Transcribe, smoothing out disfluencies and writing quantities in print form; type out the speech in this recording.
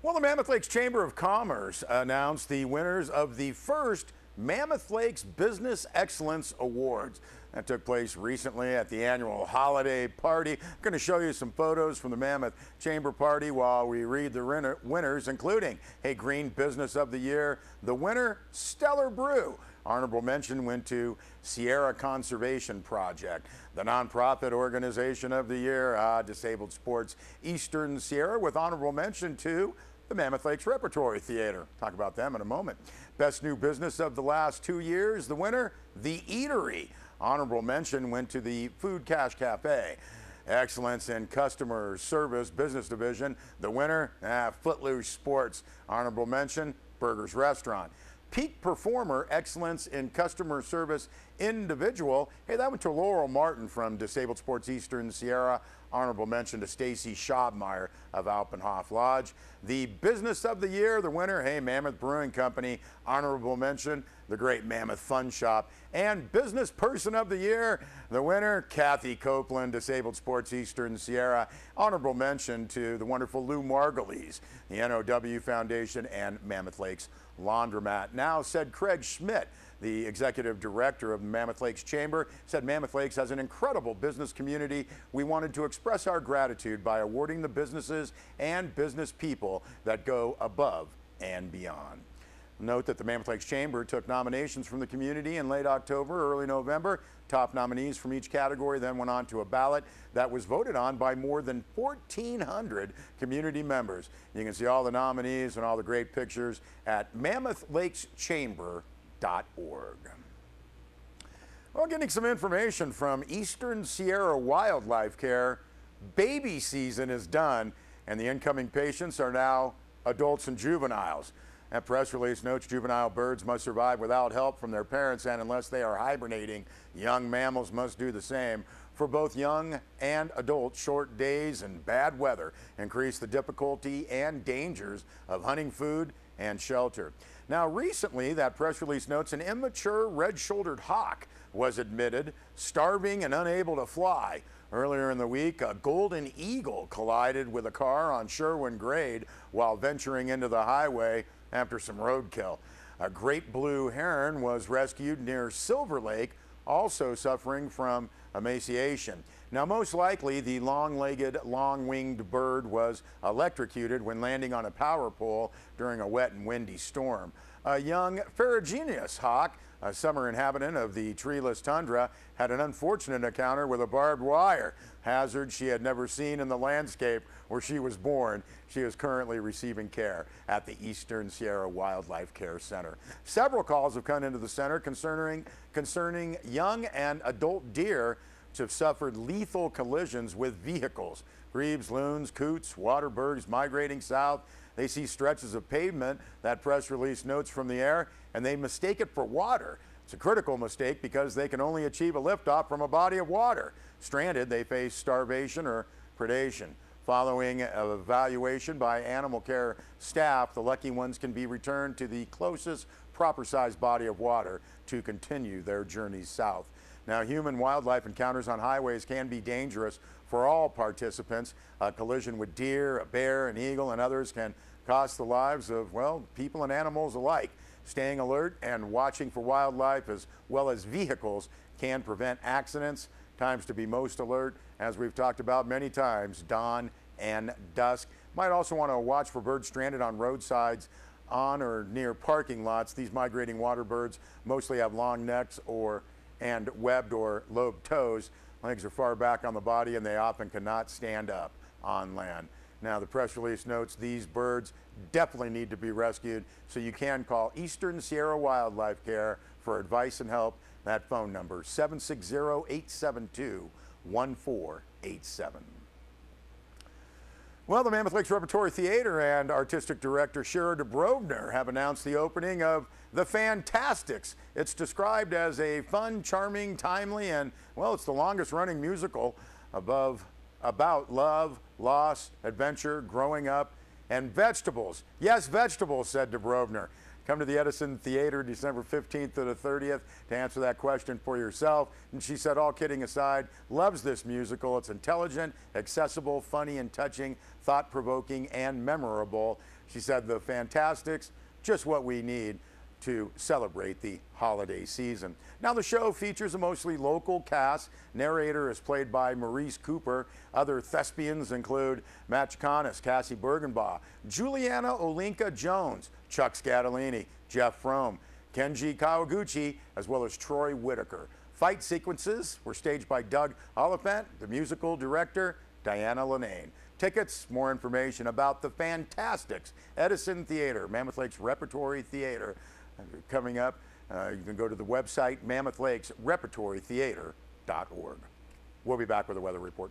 Well, the Mammoth Lakes Chamber of Commerce announced the winners of the first Mammoth Lakes Business Excellence Awards. That took place recently at the annual holiday party. I'm going to show you some photos from the Mammoth Chamber Party while we read the winners, including, hey, Green Business of the Year, the winner, Stellar Brew. Honorable mention went to Sierra Conservation Project, the nonprofit organization of the year, Disabled Sports Eastern Sierra, with honorable mention to the Mammoth Lakes Repertory Theater. Talk about them in a moment. Best new business of the last 2 years, the winner, The Eatery. Honorable mention went to the Food Cash Cafe. Excellence in Customer Service Business Division, the winner, Footloose Sports. Honorable mention, Burgers Restaurant. Peak Performer Excellence in Customer Service Individual. Hey, that went to Laurel Martin from Disabled Sports Eastern Sierra. Honorable mention to Stacy Schobmeyer of Alpenhof Lodge. The Business of the Year, the winner, hey, Mammoth Brewing Company. Honorable mention, the Great Mammoth Fun Shop. And Business Person of the Year, the winner, Kathy Copeland, Disabled Sports Eastern Sierra. Honorable mention to the wonderful Lou Margulies, the NOW Foundation, and Mammoth Lakes Laundromat. Now, said Craig Schmidt, the executive director of the Mammoth Lakes Chamber, said Mammoth Lakes has an incredible business community. We wanted to express our gratitude by awarding the businesses and business people that go above and beyond. Note that the Mammoth Lakes Chamber took nominations from the community in late October, early November. Top nominees from each category then went on to a ballot that was voted on by more than 1,400 community members. You can see all the nominees and all the great pictures at MammothLakesChamber.org. Well, getting some information from Eastern Sierra Wildlife Care, baby season is done and the incoming patients are now adults and juveniles. That press release notes juvenile birds must survive without help from their parents, and unless they are hibernating, young mammals must do the same. For both young and adults, short days and bad weather increase the difficulty and dangers of hunting food and shelter. Now, recently, that press release notes an immature red-shouldered hawk was admitted, starving and unable to fly. Earlier in the week, a golden eagle collided with a car on Sherwin Grade while venturing into the highway after some roadkill. A great blue heron was rescued near Silver Lake, also suffering from emaciation. Now, most likely, the long-legged, long-winged bird was electrocuted when landing on a power pole during a wet and windy storm. A young ferruginous hawk, a summer inhabitant of the treeless tundra, had an unfortunate encounter with a barbed wire hazard she had never seen in the landscape where she was born. She is currently receiving care at the Eastern Sierra Wildlife Care Center. Several calls have come into the center concerning young and adult deer which have suffered lethal collisions with vehicles. Grebes, loons, coots, waterbirds migrating south. They see stretches of pavement, that press release notes from the air, and they mistake it for water. It's a critical mistake because they can only achieve a liftoff from a body of water. Stranded, they face starvation or predation. Following evaluation by animal care staff, the lucky ones can be returned to the closest proper-sized body of water to continue their journeys south. Now, human-wildlife encounters on highways can be dangerous for all participants. A collision with deer, a bear, an eagle, and others can cost the lives of, well, people and animals alike. Staying alert and watching for wildlife as well as vehicles can prevent accidents. Times to be most alert, as we've talked about many times, dawn and dusk. Might also want to watch for birds stranded on roadsides, on or near parking lots. These migrating water birds mostly have long necks and webbed or lobed toes. Legs are far back on the body and they often cannot stand up on land. Now, the press release notes these birds definitely need to be rescued, so you can call Eastern Sierra Wildlife Care for advice and help. That phone number, 760-872-1487. Well, the Mammoth Lakes Repertory Theater and Artistic Director Shira Dubrovner have announced the opening of The Fantastics. It's described as a fun, charming, timely, and, well, it's the longest running musical about love, loss, adventure, growing up, and vegetables. Yes, vegetables, said Dubrovner. Come to the Edison Theater December 15th to the 30th to answer that question for yourself. And she said, all kidding aside, loves this musical. It's intelligent, accessible, funny and touching, thought-provoking and memorable. She said the Fantastics, just what we need to celebrate the holiday season. Now the show features a mostly local cast. Narrator is played by Maurice Cooper. Other thespians include Matt Chaconis, Cassie Bergenbaugh, Juliana Olinka Jones, Chuck Scatolini, Jeff Fromm, Kenji Kawaguchi, as well as Troy Whitaker. Fight sequences were staged by Doug Oliphant, the musical director, Diana Linane. Tickets, more information about the Fantastics, Edison Theater, Mammoth Lakes Repertory Theater. Coming up, you can go to the website, MammothLakesRepertoryTheater.org. We'll be back with a weather report.